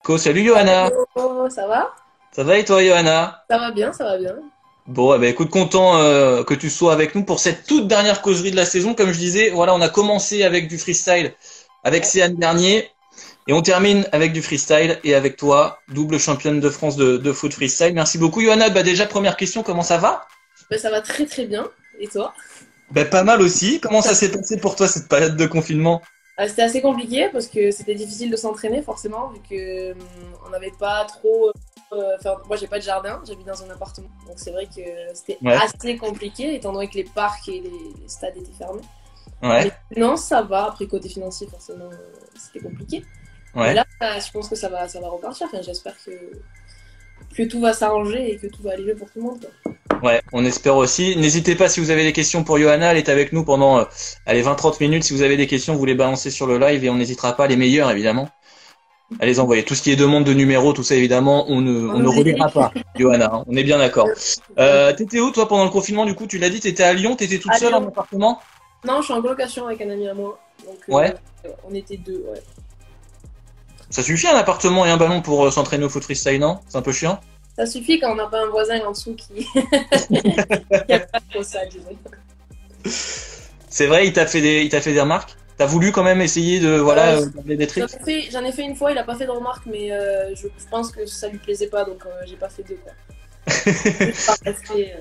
Salut Johanna, Hello, ça va? ça va et toi Johanna? Ça va bien, ça va bien. Bon, eh ben, écoute, content que tu sois avec nous pour cette toute dernière causerie de la saison. Comme je disais, voilà, on a commencé avec du freestyle avec Céane Dernier et on termine avec du freestyle et avec toi, double championne de France de foot freestyle. Merci beaucoup Johanna. Bah déjà, première question, comment ça va? Ben, ça va très très bien. Et toi? Ben, pas mal aussi. Comment ça s'est passé pour toi cette période de confinement? C'était assez compliqué parce que c'était difficile de s'entraîner forcément vu que on n'avait pas trop. Enfin, moi j'ai pas de jardin, j'habite dans un appartement. Donc c'est vrai que c'était Ouais, assez compliqué étant donné que les parcs et les stades étaient fermés. Mais ouais, non, ça va. Après côté financier forcément c'était compliqué. Mais ouais. là, je pense que ça va repartir. Enfin, j'espère que tout va s'arranger et que tout va aller mieux pour tout le monde, quoi. Ouais, on espère aussi. N'hésitez pas si vous avez des questions pour Johanna, elle est avec nous pendant allez, 20-30 minutes. Si vous avez des questions, vous les balancez sur le live et on n'hésitera pas, les meilleures évidemment, à les envoyer. Tout ce qui est demande de numéros, tout ça évidemment, on On ne oublie. relaiera pas, Johanna, hein. On est bien d'accord. T'étais où toi pendant le confinement du coup? Tu l'as dit, t'étais à Lyon, t'étais toute À seule en Lyon. appartement? Non, je suis en colocation avec un ami à moi. Donc, Ouais. on était deux, ouais. Ça suffit un appartement et un ballon pour s'entraîner au foot freestyle, non? C'est un peu chiant. Ça suffit quand on n'a pas un voisin en dessous qui qui a pas trop ça, disons. C'est vrai, il t'a fait des remarques? T'as voulu quand même essayer de voilà Euh, garder des tricks? j'en ai fait une fois, il a pas fait de remarque, mais je pense que ça lui plaisait pas, donc j'ai pas fait deux, quoi. Je suis pas restée,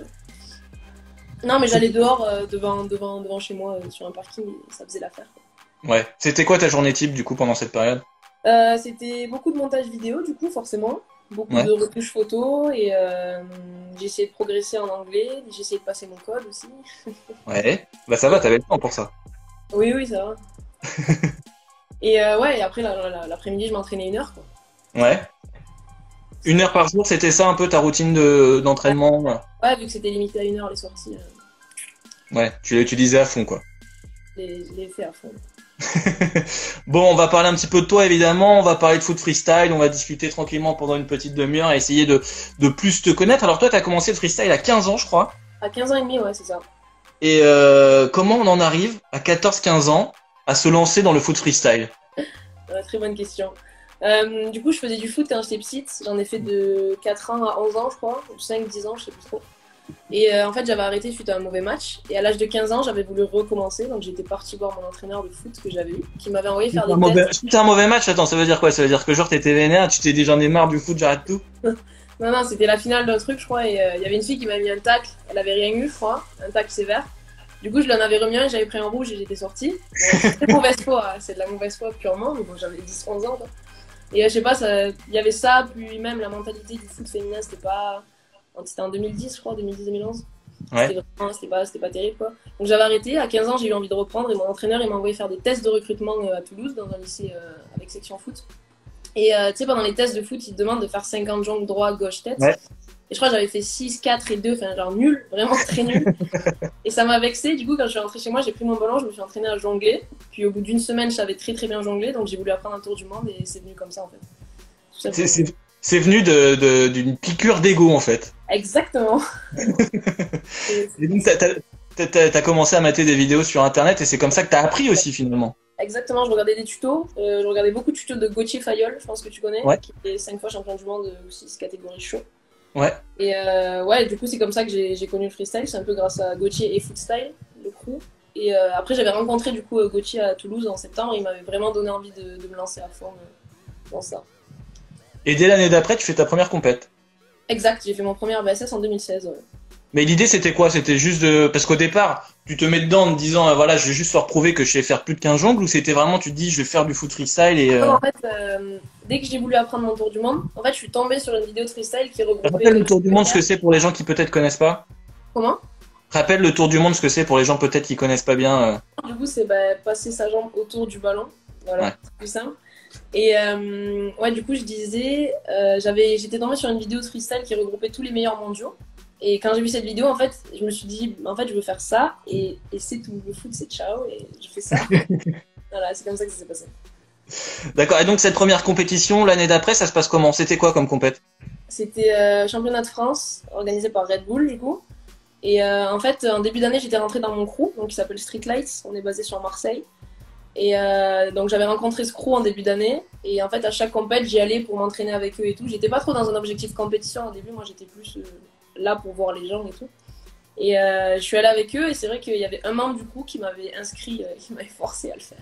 non, mais j'allais dehors, devant chez moi, sur un parking, et ça faisait l'affaire, quoi. Ouais. C'était quoi ta journée type du coup pendant cette période? C'était beaucoup de montage vidéo, du coup, forcément. Beaucoup Ouais. de retouches photos et j'ai essayé de progresser en anglais, j'ai essayé de passer mon code aussi. Ouais. Bah ça va, t'avais le temps pour ça. Oui, oui, ça va. Et ouais, et après l'après-midi, je m'entraînais 1 heure, quoi. Ouais. Une heure par jour, c'était ça un peu ta routine Ouais, d'entraînement? ouais, vu que c'était limité à 1 heure les sorties, Ouais, tu l'as utilisé à fond quoi. je l'ai fait à fond. Bon, on va parler un petit peu de toi évidemment, on va parler de foot freestyle, on va discuter tranquillement pendant une petite demi-heure et essayer de plus te connaître. Alors toi, t'as commencé le freestyle à 15 ans, je crois. À 15 ans et demi, ouais, c'est ça. Et comment on en arrive à 14-15 ans à se lancer dans le foot freestyle? Très bonne question. Du coup, je faisais du foot quand j'étais petite. J'en ai fait de 4 ans à 11 ans, je crois, ou 5-10 ans, je sais plus trop. Et en fait, j'avais arrêté suite à un mauvais match. Et à l'âge de 15 ans, j'avais voulu recommencer. Donc, j'étais partie voir mon entraîneur de foot que j'avais eu, qui m'avait envoyé faire des tests. C'était un mauvais match, attends, ça veut dire quoi? Ça veut dire que genre t'étais vénère, tu t'es dit j'en ai marre du foot, j'arrête tout? Non, non, c'était la finale d'un truc, je crois. Et il y avait une fille qui m'a mis un tacle. Elle avait rien eu, je crois. Un tacle sévère. Du coup, je lui en avais remis un, j'avais pris un rouge et j'étais sortie. Bon, c'est de mauvaise foi, hein, c'est de la mauvaise foi purement. Mais bon, j'avais 10-11 ans, quoi. Et je sais pas, il y avait ça, puis même la mentalité du foot féminin, c'était pas. C'était en 2010, je crois, 2010-2011. Ouais. C'était pas terrible, quoi. Donc j'avais arrêté. À 15 ans, j'ai eu envie de reprendre et mon entraîneur, il m'a envoyé faire des tests de recrutement à Toulouse, dans un lycée avec section foot. Et tu sais, pendant les tests de foot, ils te demandent de faire 50 jongles droit, gauche, tête. Ouais. Et je crois que j'avais fait 6, 4 et 2, enfin genre nul, vraiment très nul. Et ça m'a vexé. Du coup, quand je suis rentrée chez moi, j'ai pris mon ballon, je me suis entraînée à jongler. Puis au bout d'une semaine, je savais très très bien jongler, donc j'ai voulu apprendre un tour du monde et c'est venu comme ça en fait. Tout C'est simplement. c'est- c'est venu d'une piqûre d'ego en fait. Exactement. Et donc t'as commencé à mater des vidéos sur internet et c'est comme ça que t'as appris aussi finalement. Exactement, je regardais des tutos. Je regardais beaucoup de tutos de Gauthier Fayol, je pense que tu connais, Ouais, qui est 5 fois champion du monde ou 6 catégories chaud. ouais. Et ouais, du coup, c'est comme ça que j'ai connu le freestyle. C'est un peu grâce à Gauthier et Footstyle, le crew. Et après, j'avais rencontré du coup Gauthier à Toulouse en septembre. Et il m'avait vraiment donné envie de me lancer à fond dans ça. Et dès l'année d'après, tu fais ta première compète. Exact, j'ai fait mon premier BSS en 2016. Ouais. Mais l'idée c'était quoi? C'était juste de... Parce qu'au départ, tu te mets dedans en te disant voilà, je vais juste leur prouver que je sais faire plus de 15 jongles ou c'était vraiment tu te dis je vais faire du foot freestyle et... Non, en fait, dès que j'ai voulu apprendre mon tour du monde, en fait, je suis tombée sur une vidéo de freestyle qui regroupait Rappelle le tour toutes du les monde ce que meilleures. c'est pour les gens qui peut-être connaissent pas. Comment? Rappelle le tour du monde ce que c'est pour les gens peut-être qui connaissent pas bien. Du coup, c'est passer sa jambe autour du ballon. Voilà, Ouais. c'est plus simple. Et ouais, du coup, je disais, j'étais tombée sur une vidéo de freestyle qui regroupait tous les meilleurs mondiaux. Et quand j'ai vu cette vidéo, en fait, je me suis dit, en fait, je veux faire ça. Et c'est tout. Le foot, c'est ciao. Et je fais ça. Voilà, c'est comme ça que ça s'est passé. D'accord. Et donc cette première compétition, l'année d'après, ça se passe comment? C'était quoi comme compète? C'était championnat de France, organisé par Red Bull, du coup. Et en fait, en début d'année, j'étais rentrée dans mon crew, donc qui s'appelle Streetlights. On est basé sur Marseille. Et donc j'avais rencontré ce crew en début d'année. Et en fait, à chaque compète, j'y allais pour m'entraîner avec eux et tout. J'étais pas trop dans un objectif compétition au début. Moi, j'étais plus là pour voir les gens et tout. Et je suis allée avec eux. Et c'est vrai qu'il y avait un membre du crew qui m'avait inscrit, qui m'avait forcé à le faire.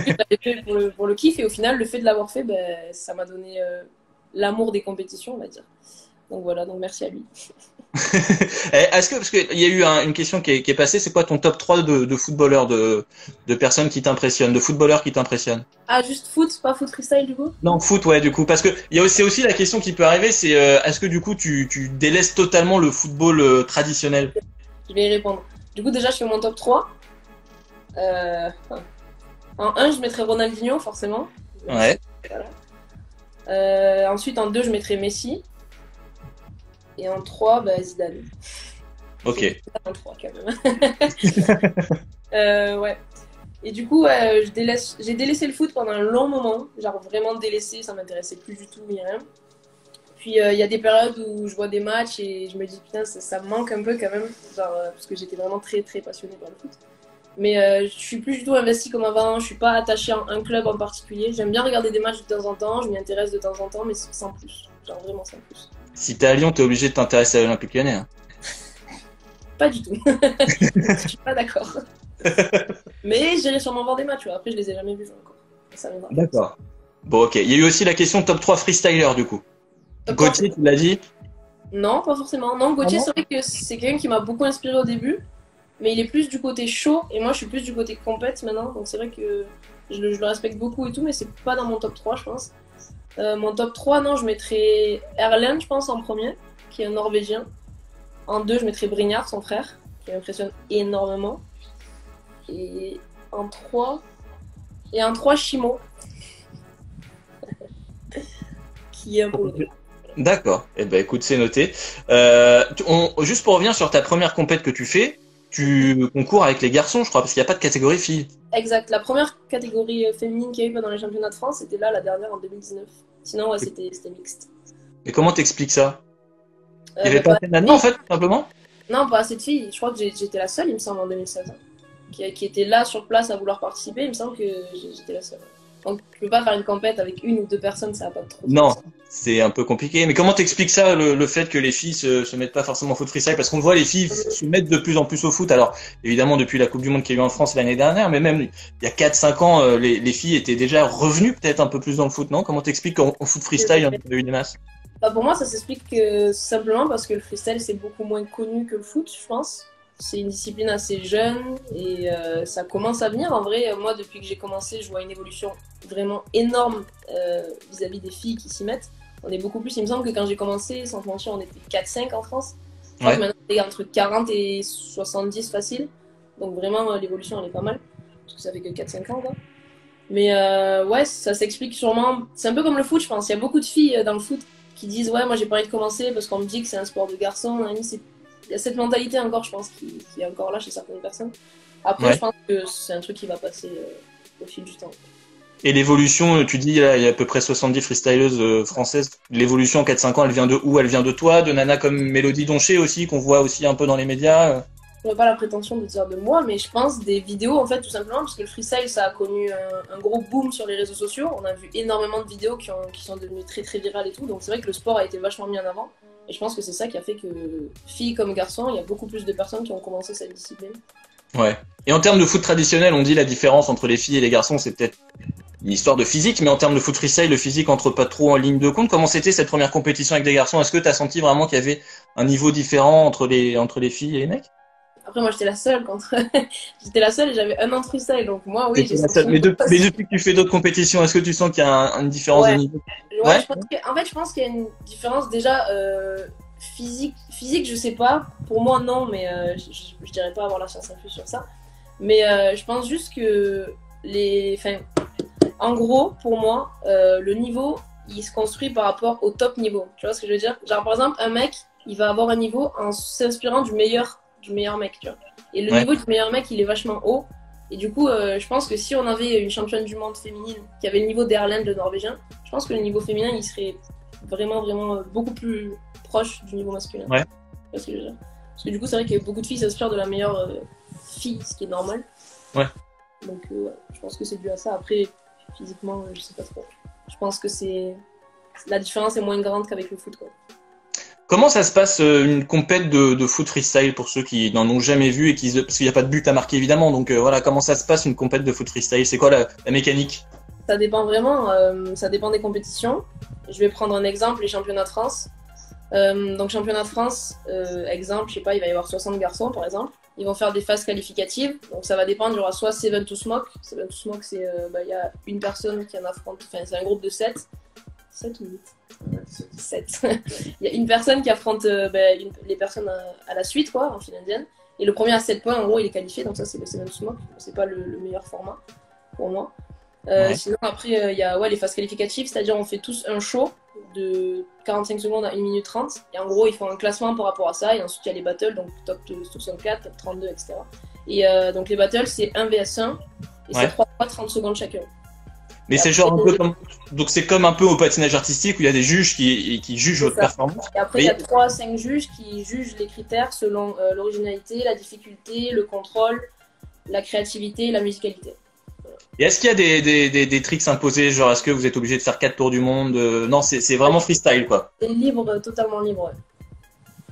Je l'avais fait pour le kiff. Et au final, le fait de l'avoir fait, ben, ça m'a donné l'amour des compétitions, on va dire. Donc voilà, donc merci à lui. Est-ce que, parce qu'il y a eu une question qui est passée, c'est quoi ton top 3 de footballeurs, de personnes qui t'impressionnent, de footballeurs qui t'impressionnent? Ah, juste foot, pas foot freestyle du coup? Non, foot, ouais, du coup, parce que c'est aussi la question qui peut arriver, c'est est-ce que du coup tu délaisses totalement le football traditionnel? Je vais y répondre. Du coup, déjà, je fais mon top 3. En 1, je mettrai Ronaldinho, forcément. Ouais. Voilà. Ensuite, en 2, je mettrai Messi. Et en 3, bah, Zidane. Ok. En 3, quand même. Ouais. Et du coup, j'ai délaissé le foot pendant un long moment. Genre vraiment délaissé, ça m'intéressait plus du tout, ni rien. Puis il y a des périodes où je vois des matchs et je me dis putain, ça me manque un peu quand même. Genre, parce que j'étais vraiment très très passionnée par le foot. Mais je suis plus du tout investie comme avant, je suis pas attachée à un club en particulier. J'aime bien regarder des matchs de temps en temps, je m'y intéresse de temps en temps, mais sans plus. Genre vraiment sans plus. Si t'es à Lyon, t'es obligé de t'intéresser à l'Olympique Lyonnais. Hein. Pas du tout. Je suis pas d'accord. Mais j'irai sûrement voir des matchs, ouais. Après je les ai jamais vus encore. Ça viendra. D'accord. Bon, ok. Il y a eu aussi la question top 3 freestyler du coup. Gauthier, tu l'as dit? Non, pas forcément. Non, Gauthier, c'est vrai que c'est quelqu'un qui m'a beaucoup inspiré au début. Mais il est plus du côté show et moi je suis plus du côté compète maintenant. Donc c'est vrai que je le respecte beaucoup et tout, mais c'est pas dans mon top 3, je pense. Mon top 3, non, je mettrais Erlen, je pense, en premier, qui est un Norvégien. En 2, je mettrais Brignard, son frère, qui m'impressionne énormément. Et en 3, Chimo, qui est un peu... D'accord. Eh ben écoute, c'est noté. Juste pour revenir sur ta première compète que tu fais, tu concours avec les garçons, je crois, parce qu'il n'y a pas de catégorie filles. Exact. La première catégorie féminine qu'il y a eu pendant les championnats de France, c'était là, la dernière en 2019. Sinon, ouais, c'était mixte. Et comment t'expliques ça? Il n'y avait pas assez de nanas, en fait, tout simplement? Non, pas assez de filles. Je crois que j'étais la seule, il me semble, en 2016. Hein, qui était là, sur place, à vouloir participer. Il me semble que j'étais la seule. Donc, tu peux pas faire une compète avec une ou deux personnes, ça va pas trop. Non, c'est un peu compliqué. Mais comment t'expliques ça, le fait que les filles se mettent pas forcément au foot freestyle? Parce qu'on voit les filles se mettre de plus en plus au foot. Alors, évidemment, depuis la Coupe du Monde qu'il y a eu en France l'année dernière, mais même il y a 4-5 ans, les filles étaient déjà revenues peut-être un peu plus dans le foot, non? Comment t'expliques qu'en foot freestyle, il y a eu des masses? Bah, pour moi, ça s'explique simplement parce que le freestyle, c'est beaucoup moins connu que le foot, je pense. C'est une discipline assez jeune et ça commence à venir. En vrai, moi, depuis que j'ai commencé, je vois une évolution vraiment énorme vis-à-vis des filles qui s'y mettent. On est beaucoup plus, il me semble que quand j'ai commencé, sans mentir, on était 4-5 en France. Je crois que maintenant, on est entre 40 et 70 facile. Donc vraiment, l'évolution, elle est pas mal. Parce que ça fait que 4-5 ans, quoi. Mais ouais, ça s'explique sûrement. C'est un peu comme le foot, je pense. Il y a beaucoup de filles dans le foot qui disent ouais, moi j'ai pas envie de commencer parce qu'on me dit que c'est un sport de garçon. Il y a cette mentalité encore, je pense, qui est encore là chez certaines personnes. Après, je pense que c'est un truc qui va passer au fil du temps. Et l'évolution, tu dis, il y a à peu près 70 freestyleuses françaises. L'évolution en 4-5 ans, elle vient de où? Elle vient de toi, de Nana comme Mélodie Donché aussi, qu'on voit aussi un peu dans les médias? Je n'ai pas la prétention de dire de moi, mais je pense des vidéos, en fait, tout simplement, parce que le freestyle, ça a connu un gros boom sur les réseaux sociaux. On a vu énormément de vidéos qui sont devenues très très virales et tout. Donc c'est vrai que le sport a été vachement mis en avant. Et je pense que c'est ça qui a fait que, filles comme garçons, il y a beaucoup plus de personnes qui ont commencé cette discipline. Ouais. Et en termes de foot traditionnel, on dit la différence entre les filles et les garçons, c'est peut-être une histoire de physique, mais en termes de foot freestyle, le physique entre pas trop en ligne de compte. Comment c'était cette première compétition avec des garçons? Est-ce que tu as senti vraiment qu'il y avait un niveau différent entre les filles et les mecs? Après, moi, j'étais la seule j'étais la seule et j'avais un an de freestyle, donc moi, oui, j'ai senti... Mais depuis que tu fais d'autres compétitions, est-ce que tu sens qu'il y a une différence de niveau? Ouais, je pense qu'il y a une différence déjà physique, je sais pas. Pour moi, non, mais je dirais pas avoir la science infuse sur ça. Mais je pense juste que en gros, pour moi, le niveau, il se construit par rapport au top niveau. Tu vois ce que je veux dire? Genre, par exemple, un mec, il va avoir un niveau en s'inspirant du meilleur mec, tu vois. Et le niveau du meilleur mec, il est vachement haut. Et du coup, je pense que si on avait une championne du monde féminine qui avait le niveau d'Erland, le Norvégien, je pense que le niveau féminin, il serait vraiment, vraiment beaucoup plus proche du niveau masculin. Ouais. Parce que du coup, c'est vrai que beaucoup de filles s'inspirent de la meilleure fille, ce qui est normal. Ouais. Donc ouais, je pense que c'est dû à ça. Après, physiquement, je sais pas trop. Je pense que la différence est moins grande qu'avec le foot, quoi. Comment ça se passe une compète de foot freestyle pour ceux qui n'en ont jamais vu et parce qu'il n'y a pas de but à marquer évidemment. Donc voilà, comment ça se passe une compète de foot freestyle? C'est quoi la mécanique? Ça dépend vraiment, ça dépend des compétitions. Je vais prendre un exemple, les championnats de France. Donc championnat de France, exemple, je sais pas, il va y avoir 60 garçons par exemple. Ils vont faire des phases qualificatives. Donc ça va dépendre, il y aura soit Seven to Smoke. Seven to Smoke, c'est il y a une personne qui en affronte, enfin c'est un groupe de 7. 7 ou 8 7. Il y a une personne qui affronte les personnes à la suite, quoi, en file indienne. Et le premier à 7 points, en gros, il est qualifié. Donc ça, c'est le Seven to Smoke. C'est pas le meilleur format pour moi. Ouais. Sinon, après, il y a les phases qualificatives, c'est-à-dire on fait tous un show de 45 secondes à 1 minute 30. Et en gros, ils font un classement par rapport à ça. Et ensuite, il y a les battles, donc top 64, top 32, etc. Et donc, les battles, c'est 1 vs 1. Et c'est 3 fois 30 secondes chacun. Mais c'est genre un peu comme... Donc c'est comme un peu au patinage artistique où il y a des juges qui jugent votre performance. Et après, il y a 3 à 5 juges qui jugent les critères selon l'originalité, la difficulté, le contrôle, la créativité et la musicalité. Et est-ce qu'il y a des tricks imposés, genre est-ce que vous êtes obligé de faire 4 tours du monde? Non, c'est vraiment freestyle quoi. C'est libre, totalement libre. Ouais.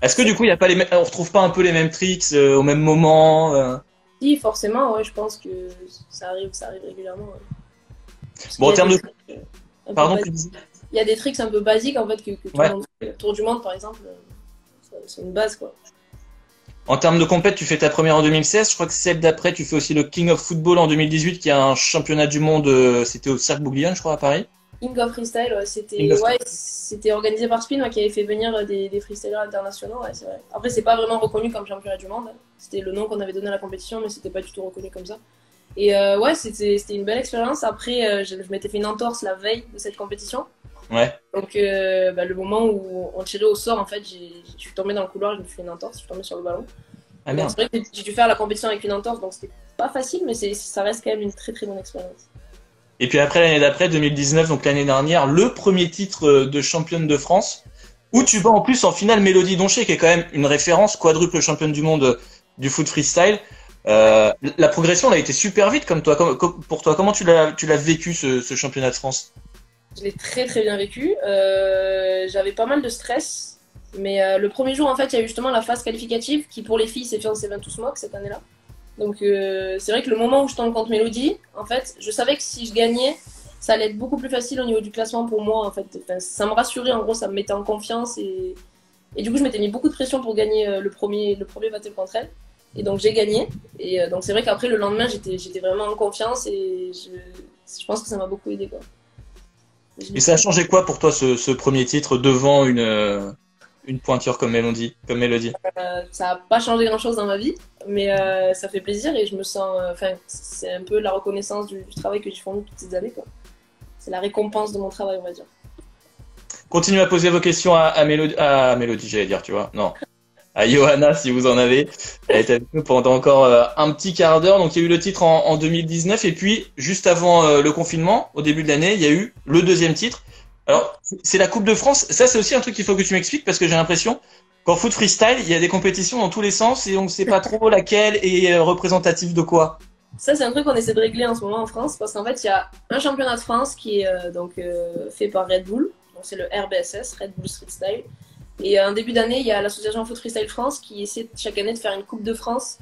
Est-ce que du coup il y a pas on retrouve pas un peu les mêmes tricks au même moment? Si, forcément, ouais, je pense que ça arrive régulièrement. Ouais. Bon, en termes de... Pardon, il y a des tricks un peu basiques en fait que tout le monde fait. Le tour du monde par exemple, c'est une base quoi. En termes de compète, tu fais ta première en 2016. Je crois que celle d'après, tu fais aussi le King of Football en 2018, qui est un championnat du monde. C'était au Cirque Bouglione, je crois, à Paris. King of Freestyle, c'était organisé par Spin, qui avait fait venir des freestylers internationaux. Ouais, c'est vrai. Après, c'est pas vraiment reconnu comme championnat du monde. C'était le nom qu'on avait donné à la compétition, mais c'était pas du tout reconnu comme ça. Et ouais, c'était une belle expérience. Après, je m'étais fait une entorse la veille de cette compétition. Ouais. Donc, le moment où on tirait au sort, en fait, je suis tombée dans le couloir, je me suis fait une entorse, je suis tombée sur le ballon. Ah merde. C'est vrai que j'ai dû faire la compétition avec une entorse, donc c'était pas facile, mais ça reste quand même une très très bonne expérience. Et puis après, l'année d'après, 2019, donc l'année dernière, le premier titre de championne de France, où tu vas en plus en finale Mélodie Donché, qui est quand même une référence, quadruple championne du monde du foot freestyle. La progression elle a été super vite pour toi. Comment tu l'as vécu ce championnat de France? Je l'ai très très bien vécu. J'avais pas mal de stress, mais le premier jour en fait il y a eu justement la phase qualificative qui pour les filles s'est fait en Seven to Smoke cette année-là. Donc c'est vrai que le moment où je tombe contre Mélodie, en fait, je savais que si je gagnais, ça allait être beaucoup plus facile au niveau du classement pour moi. En fait, enfin, ça me rassurait, en gros, ça me mettait en confiance et du coup je m'étais mis beaucoup de pression pour gagner le premier battle contre elle. Et donc j'ai gagné. Et donc c'est vrai qu'après le lendemain j'étais vraiment en confiance et je pense que ça m'a beaucoup aidé quoi. Et ça a changé quoi pour toi ce premier titre devant une pointure comme Mélodie? Ça n'a pas changé grand chose dans ma vie, mais ça fait plaisir et je me sens. Enfin, c'est un peu la reconnaissance du travail que j'ai fourni toutes ces années quoi. C'est la récompense de mon travail on va dire. Continuez à poser vos questions à Mélodie, j'allais dire, tu vois. Non. À Johanna, si vous en avez. Elle était avec nous pendant encore un petit quart d'heure. Donc, il y a eu le titre en 2019. Et puis, juste avant le confinement, au début de l'année, il y a eu le deuxième titre. Alors, c'est la Coupe de France. Ça, c'est aussi un truc qu'il faut que tu m'expliques parce que j'ai l'impression qu'en foot freestyle, il y a des compétitions dans tous les sens et on ne sait pas trop laquelle est représentative de quoi. Ça, c'est un truc qu'on essaie de régler en ce moment en France parce qu'en fait, il y a un championnat de France qui est fait par Red Bull. Donc, c'est le RBSS, Red Bull Street Style. Et en début d'année, il y a l'association Foot Freestyle France qui essaie chaque année de faire une Coupe de France.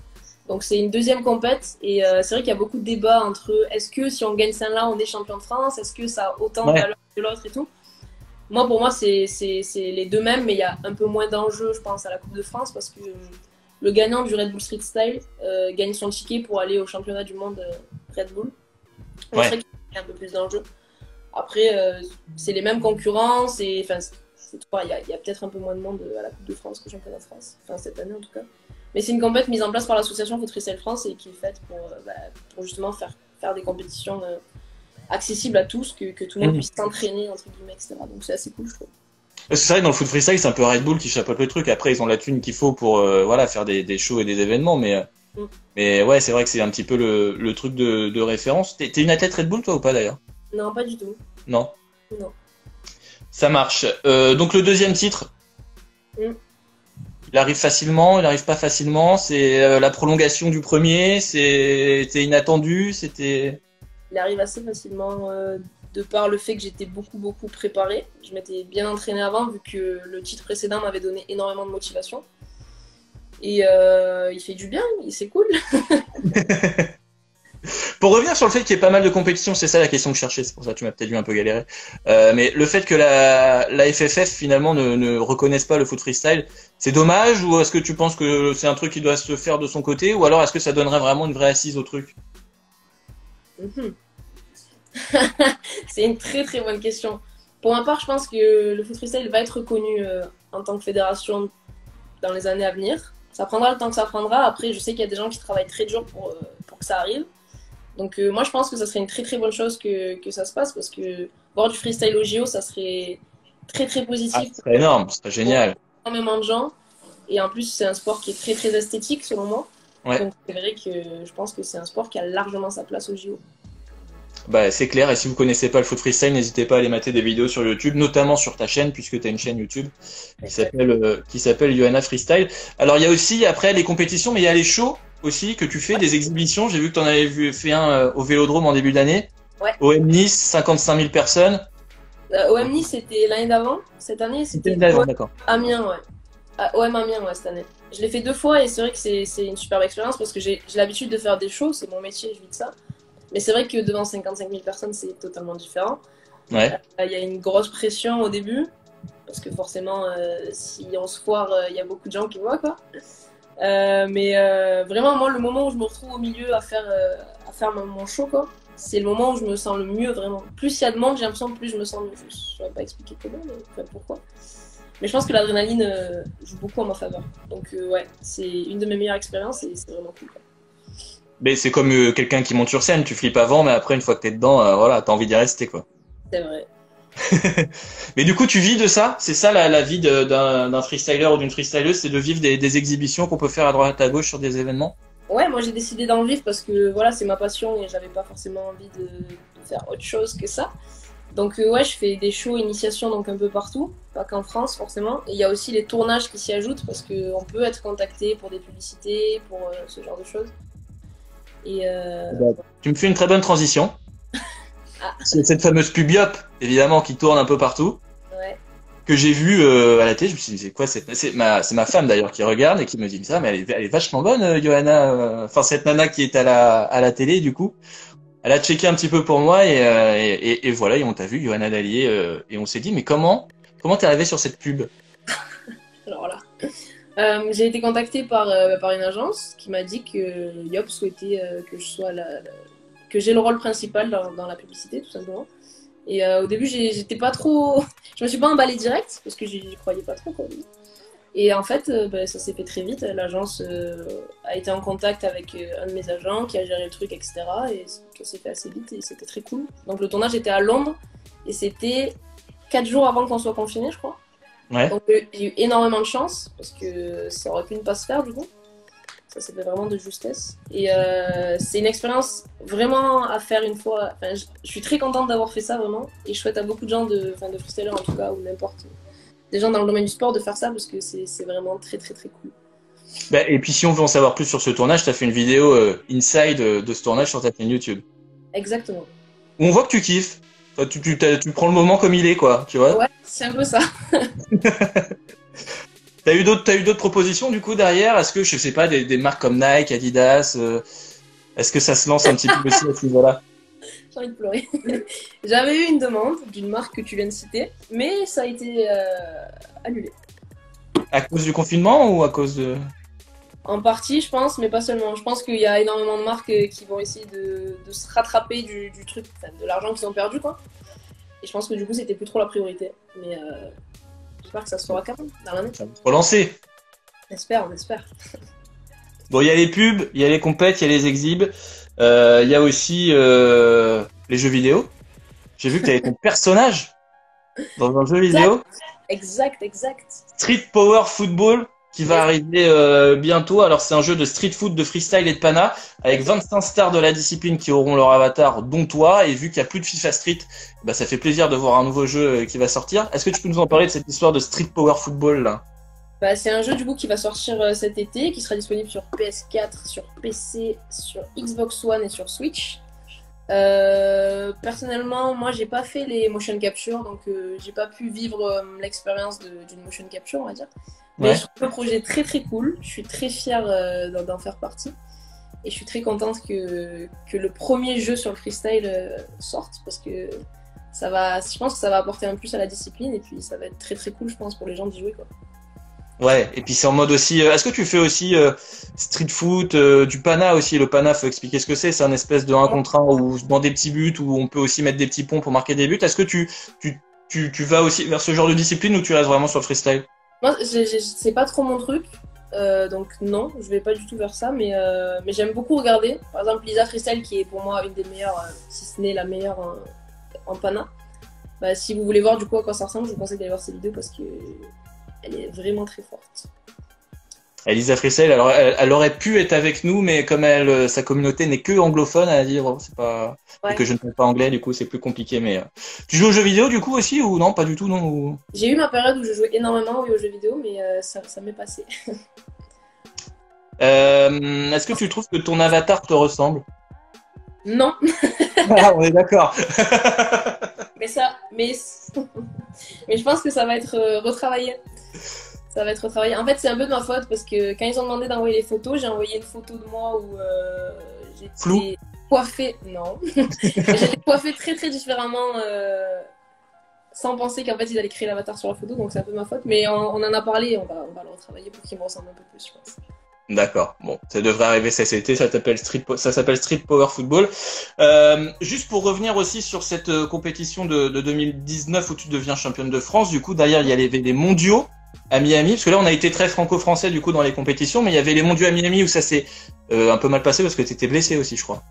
Donc c'est une deuxième compète et c'est vrai qu'il y a beaucoup de débats entre est-ce que si on gagne celle-là, on est champion de France, est-ce que ça a autant de valeur que l'autre et tout. Moi, pour moi, c'est les deux mêmes, mais il y a un peu moins d'enjeux, je pense, à la Coupe de France parce que le gagnant du Red Bull Street Style gagne son ticket pour aller au championnat du monde Red Bull. Donc c'est vrai qu'il y a un peu plus d'enjeux. Après, c'est les mêmes concurrents, il y a peut-être un peu moins de monde à la Coupe de France qu'au Championnat de France, enfin cette année en tout cas. Mais c'est une compétition mise en place par l'association Foot Freestyle France et qui est faite pour justement faire des compétitions accessibles à tous, que tout le monde puisse s'entraîner, entre guillemets, etc. Donc c'est assez cool, je trouve. C'est vrai, dans le foot freestyle, c'est un peu Red Bull qui chapeaute le truc. Après, ils ont la thune qu'il faut pour faire des shows et des événements. Mais ouais, c'est vrai que c'est un petit peu le truc de référence. T'es une athlète Red Bull, toi, ou pas d'ailleurs? Non, pas du tout. Non. Non. Ça marche. Donc le deuxième titre. Il arrive facilement, il arrive pas facilement. C'est la prolongation du premier. C'était inattendu. C'était. Il arrive assez facilement de par le fait que j'étais beaucoup préparée. Je m'étais bien entraînée avant vu que le titre précédent m'avait donné énormément de motivation. Et il fait du bien, c'est cool. Pour revenir sur le fait qu'il y ait pas mal de compétitions, c'est ça la question que je cherchais, c'est pour ça que tu m'as peut-être vu un peu galérer. Mais le fait que la FFF finalement ne reconnaisse pas le foot freestyle, c'est dommage, ou est-ce que tu penses que c'est un truc qui doit se faire de son côté, ou alors est-ce que ça donnerait vraiment une vraie assise au truc? C'est une très bonne question. Pour ma part, je pense que le foot freestyle va être reconnu en tant que fédération dans les années à venir. Ça prendra le temps que ça prendra. Après, je sais qu'il y a des gens qui travaillent très dur pour que ça arrive. Donc moi, je pense que ça serait une très bonne chose que ça se passe, parce que voir du freestyle au JO, ça serait très positif. Ce serait énorme, ce serait génial. Énormément de gens. Et en plus, c'est un sport qui est très esthétique, selon moi. Ouais. Donc c'est vrai que je pense que c'est un sport qui a largement sa place au JO. Bah, c'est clair, et si vous connaissez pas le foot freestyle, n'hésitez pas à aller mater des vidéos sur YouTube, notamment sur ta chaîne, puisque tu as une chaîne YouTube qui s'appelle Johanna Freestyle. Alors il y a aussi après les compétitions, mais il y a les shows aussi que tu fais, des exhibitions. J'ai vu que tu en avais fait un au Vélodrome en début d'année. Ouais. OM Nice, 55 000 personnes. OM Nice, c'était l'année d'avant. Cette année, c'était d'accord. Amiens, ouais. OM Amiens, ouais, cette année. Je l'ai fait 2 fois et c'est vrai que c'est une superbe expérience parce que j'ai l'habitude de faire des shows, c'est mon métier, je vis de ça. Mais c'est vrai que devant 55 000 personnes, c'est totalement différent. Ouais. Il y a une grosse pression au début parce que forcément, si on se foire, il y a beaucoup de gens qui voient, quoi. Mais vraiment, moi, le moment où je me retrouve au milieu à faire mon show, quoi, c'est le moment où je me sens le mieux, vraiment. Plus il y a de monde, j'ai l'impression que plus je me sens mieux. Je ne saurais pas expliquer comment, mais enfin, pourquoi. Mais je pense que l'adrénaline joue beaucoup en ma faveur. Donc ouais, c'est une de mes meilleures expériences et c'est vraiment cool, quoi. Mais c'est comme quelqu'un qui monte sur scène, tu flippes avant, mais après, une fois que t'es dedans, voilà, t'as envie d'y rester, quoi. C'est vrai. Mais du coup, tu vis de ça? C'est ça la vie d'un freestyler ou d'une freestyleuse, c'est de vivre des exhibitions qu'on peut faire à droite à gauche sur des événements? Ouais, moi j'ai décidé d'en vivre parce que voilà, c'est ma passion et j'avais pas forcément envie de faire autre chose que ça. Donc ouais, je fais des shows initiation donc un peu partout, pas qu'en France forcément. Et il y a aussi les tournages qui s'y ajoutent parce qu'on peut être contacté pour des publicités, pour ce genre de choses. Et tu me fais une très bonne transition. C'est cette fameuse pub Yop, évidemment, qui tourne un peu partout. Ouais. Que j'ai vu à la télé, je me suis dit c'est quoi c'est ma femme d'ailleurs qui regarde et qui me dit ça, mais elle est vachement bonne, Johanna. Enfin cette nana qui est à la télé du coup. Elle a checké un petit peu pour moi et voilà, et on t'a vu, Johanna Dallier, et on s'est dit mais comment t'es arrivée sur cette pub? Alors là, j'ai été contactée par une agence qui m'a dit que Yop souhaitait que je sois que j'ai le rôle principal dans la publicité, tout simplement. Et au début, j'étais pas trop, je me suis pas emballée direct parce que j'y croyais pas trop, quoi. Et en fait, ça s'est fait très vite. L'agence a été en contact avec un de mes agents qui a géré le truc, etc. Et ça s'est fait assez vite et c'était très cool. Donc le tournage était à Londres et c'était 4 jours avant qu'on soit confinés, je crois. Ouais. Donc j'ai eu énormément de chance parce que ça aurait pu ne pas se faire du coup. Ça s'est fait vraiment de justesse. Et c'est une expérience vraiment à faire une fois. Enfin, je suis très contente d'avoir fait ça vraiment. Et je souhaite à beaucoup de gens, de freestylers en tout cas, ou n'importe, des gens dans le domaine du sport de faire ça parce que c'est vraiment très cool. Bah, et puis si on veut en savoir plus sur ce tournage, tu as fait une vidéo inside de ce tournage sur ta chaîne YouTube. Exactement. Où on voit que tu kiffes. Tu prends le moment comme il est, quoi, tu vois. Ouais, c'est un peu ça. T'as eu d'autres propositions du coup derrière? Est-ce que je sais pas des marques comme Nike, Adidas, est-ce que ça se lance un petit peu aussi à ce niveau-là? J'ai envie de pleurer. J'avais eu une demande d'une marque que tu viens de citer, mais ça a été annulé. À cause du confinement ou à cause de... En partie, je pense, mais pas seulement. Je pense qu'il y a énormément de marques qui vont essayer de se rattraper du truc, enfin, de l'argent qu'ils ont perdu, quoi. Et je pense que du coup, c'était plus trop la priorité. Mais j'espère que ça se fera quand même dans l'année. Ça va se relancer. On espère. Bon, il y a les pubs, il y a les compètes, il y a les exhibs. Il y a aussi les jeux vidéo. J'ai vu que tu avais ton personnage dans un jeu vidéo. Exact. Street Power Football qui va arriver bientôt. Alors c'est un jeu de street foot, de freestyle et de pana avec 25 stars de la discipline qui auront leur avatar, dont toi. Et vu qu'il n'y a plus de FIFA Street, bah, ça fait plaisir de voir un nouveau jeu qui va sortir. Est-ce que tu peux nous en parler de cette histoire de Street Power Football là? Bah, c'est un jeu du coup qui va sortir cet été, qui sera disponible sur PS4, sur PC, sur Xbox One et sur Switch. Personnellement, moi j'ai pas fait les motion capture, donc j'ai pas pu vivre l'expérience d'une motion capture, on va dire. Mais je Ouais. trouve le projet très très cool, je suis très fière d'en faire partie. Et je suis très contente que le premier jeu sur le freestyle sorte, parce que je pense que ça va apporter un plus à la discipline, et puis ça va être très très cool, je pense, pour les gens d'y jouer, quoi. Ouais, et puis c'est en mode aussi. Est-ce que tu fais aussi street foot, du pana aussi? Le pana, faut expliquer ce que c'est. C'est un espèce de 1 contre 1 ou dans des petits buts où on peut aussi mettre des petits ponts pour marquer des buts. Est-ce que tu vas aussi vers ce genre de discipline ou tu restes vraiment sur le freestyle? Moi, c'est pas trop mon truc, donc non, je vais pas du tout vers ça, mais j'aime beaucoup regarder. Par exemple, Lisa Freestyle, qui est pour moi une des meilleures, si ce n'est la meilleure en pana. Bah, si vous voulez voir du coup à quoi ça ressemble, je vous conseille d'aller voir ses vidéos parce que elle est vraiment très forte. Elisa Freestyle, alors elle aurait pu être avec nous, mais comme sa communauté n'est que anglophone, elle a dit c'est pas et Ouais. que je ne parle pas anglais, du coup c'est plus compliqué. Mais tu joues aux jeux vidéo du coup aussi ou non? Pas du tout, non? J'ai eu ma période où je jouais énormément oui, aux jeux vidéo, mais ça m'est passé. Est-ce que tu trouves que ton avatar te ressemble? Non, Ah, on est d'accord. mais mais je pense que ça va être retravaillé. Ça va être retravaillé. En fait, c'est un peu de ma faute parce que quand ils ont demandé d'envoyer les photos, j'ai envoyé une photo de moi où Flou. j'étais coiffée. Non, j'étais coiffée très très différemment sans penser qu'en fait ils allaient créer l'avatar sur la photo, donc c'est un peu de ma faute. Mais on en a parlé et on va le retravailler pour qu'il me ressemble un peu plus, je pense. D'accord. Bon, ça devrait arriver cet été. Ça s'appelle Street Power Football. Juste pour revenir aussi sur cette compétition de 2019 où tu deviens championne de France. Du coup, derrière, il y avait les mondiaux à Miami, parce que là, on a été très franco-français du coup dans les compétitions, mais il y avait les mondiaux à Miami où ça s'est un peu mal passé parce que tu étais blessé aussi, je crois.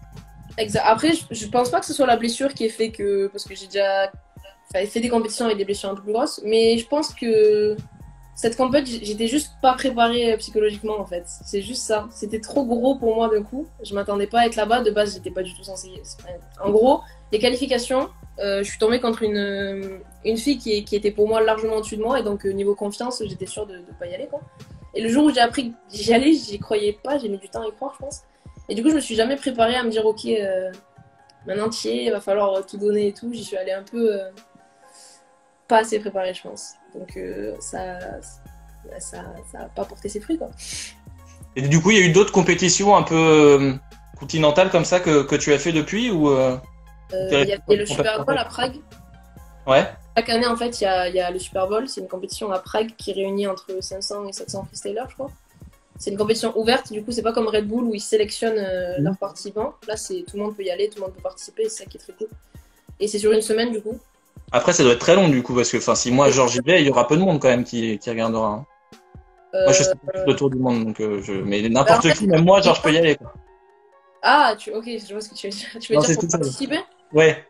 Exact. Après, je pense pas que ce soit la blessure qui ait fait que. Parce que j'ai déjà fait des compétitions avec des blessures un peu plus grosses, mais je pense que cette compétition, j'étais juste pas préparée psychologiquement en fait. C'est juste ça. C'était trop gros pour moi d'un coup. Je m'attendais pas à être là-bas. De base, j'étais pas du tout censée. En gros, les qualifications, je suis tombée contre une fille qui était pour moi largement au-dessus de moi, et donc niveau confiance, j'étais sûre de pas y aller, quoi. Et le jour où j'ai appris que j'y allais, j'y croyais pas. J'ai mis du temps à y croire, je pense. Et du coup, je me suis jamais préparée à me dire, ok, maintenant tu y es, il va falloir tout donner et tout. J'y suis allée un peu pas assez préparée, je pense. Donc ça a pas porté ses fruits, quoi. Et du coup, il y a eu d'autres compétitions un peu continentales comme ça que tu as fait depuis ou Il y avait le Super Bowl à Prague. Ouais. Chaque année, en fait, il y a le Super Bowl. C'est une compétition à Prague qui réunit entre 500 et 700 freestylers, je crois. C'est une compétition ouverte, du coup, c'est pas comme Red Bull où ils sélectionnent leurs participants. Là, tout le monde peut y aller, tout le monde peut participer, et c'est ça qui est très cool. Et c'est sur une semaine, du coup. Après, ça doit être très long du coup, parce que si moi, Georges j'y vais, il y aura peu de monde quand même qui regardera. Hein. Moi, je sais pas le tour du monde, donc mais n'importe qui, même moi, genre, je peux y aller. Quoi. Ah, ok, je vois ce que tu veux dire. Tu veux Non, dire c'est pour tout ça. participer? Ouais.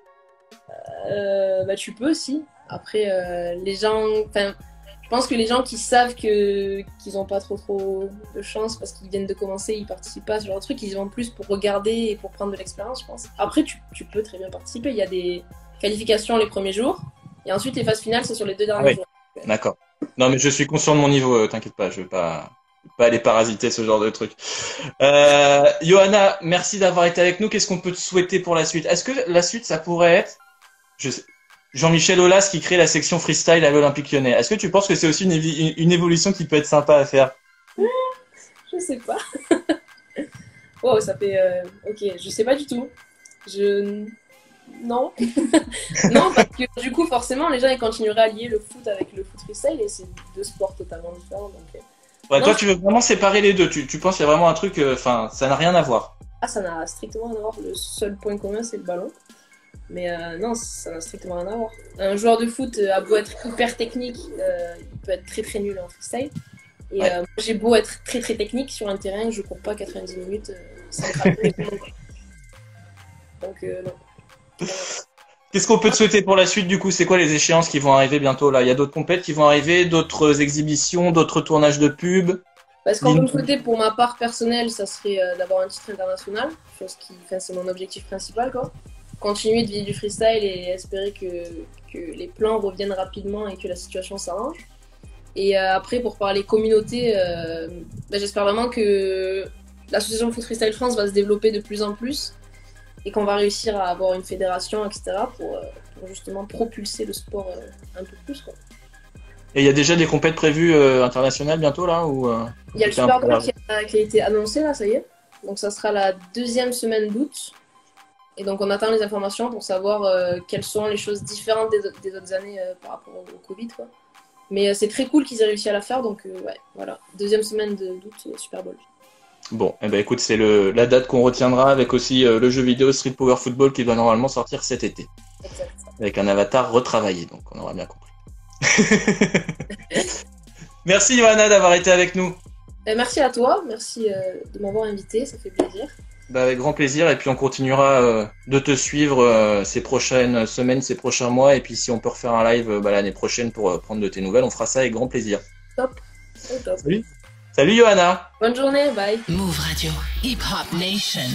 Bah, tu peux aussi. Après, les gens. Enfin, je pense que les gens qui savent qu'ils n'ont pas trop de chance parce qu'ils viennent de commencer, ils participent pas à ce genre de truc, ils y vont plus pour regarder et pour prendre de l'expérience, je pense. Après, tu peux très bien participer. Il y a des qualifications les premiers jours et ensuite les phases finales, c'est sur les 2 derniers jours. D'accord. Non, mais je suis conscient de mon niveau, t'inquiète pas, je vais pas aller parasiter ce genre de truc. Johanna, merci d'avoir été avec nous. Qu'est-ce qu'on peut te souhaiter pour la suite? Est-ce que la suite, ça pourrait être Jean-Michel Aulas qui crée la section freestyle à l'Olympique Lyonnais? Est-ce que tu penses que c'est aussi une évolution qui peut être sympa à faire? Je sais pas. Wow, ça fait. Ok, je sais pas du tout. Non. Non, parce que du coup, forcément, les gens ils continueraient à lier le foot avec le foot freestyle et c'est 2 sports totalement différents. Donc, Ouais, non, toi, tu veux vraiment séparer les deux. Tu penses qu'il y a vraiment un truc, ça n'a rien à voir. Ah, ça n'a strictement rien à voir. Le seul point commun, c'est le ballon. Mais non, ça n'a strictement rien à voir. Un joueur de foot a beau être hyper technique, il peut être très très nul en freestyle. Et Ouais. moi, j'ai beau être très très technique sur un terrain, je cours pas 90 minutes sans craquer. Donc non. Qu'est-ce qu'on peut te souhaiter pour la suite du coup? C'est quoi les échéances qui vont arriver bientôt là? Il y a d'autres compètes qui vont arriver, d'autres exhibitions, d'autres tournages de pub. Parce qu'on peut me souhaiter pour ma part personnelle, ça serait d'avoir un titre international, chose qui, enfin, c'est mon objectif principal, quoi. Continuer de vivre du freestyle et espérer que les plans reviennent rapidement et que la situation s'arrange. Et après, pour parler communauté, j'espère vraiment que l'association Foot Freestyle France va se développer de plus en plus et qu'on va réussir à avoir une fédération, etc. pour justement propulser le sport un peu plus, quoi. Et il y a déjà des compètes prévues internationales bientôt là ou Il y a le Super Bowl qui a été annoncé là, ça y est. Donc ça sera la 2e semaine d'août. Et donc on attend les informations pour savoir quelles sont les choses différentes des autres années par rapport au Covid, quoi. Mais c'est très cool qu'ils aient réussi à la faire, donc ouais, voilà. 2e semaine d'août, Super Bowl. Bon, eh ben écoute, c'est la date qu'on retiendra avec aussi le jeu vidéo Street Power Football qui doit normalement sortir cet été. Exact. Avec un avatar retravaillé, donc on aura bien compris. Merci Johanna d'avoir été avec nous. Merci à toi, merci de m'avoir invité, ça fait plaisir. Avec grand plaisir, et puis on continuera de te suivre ces prochaines semaines, ces prochains mois, et puis si on peut refaire un live l'année prochaine pour prendre de tes nouvelles, on fera ça avec grand plaisir. Top. Salut. Salut Johanna. Bonne journée, bye. Move Radio, Hip Hop Nation.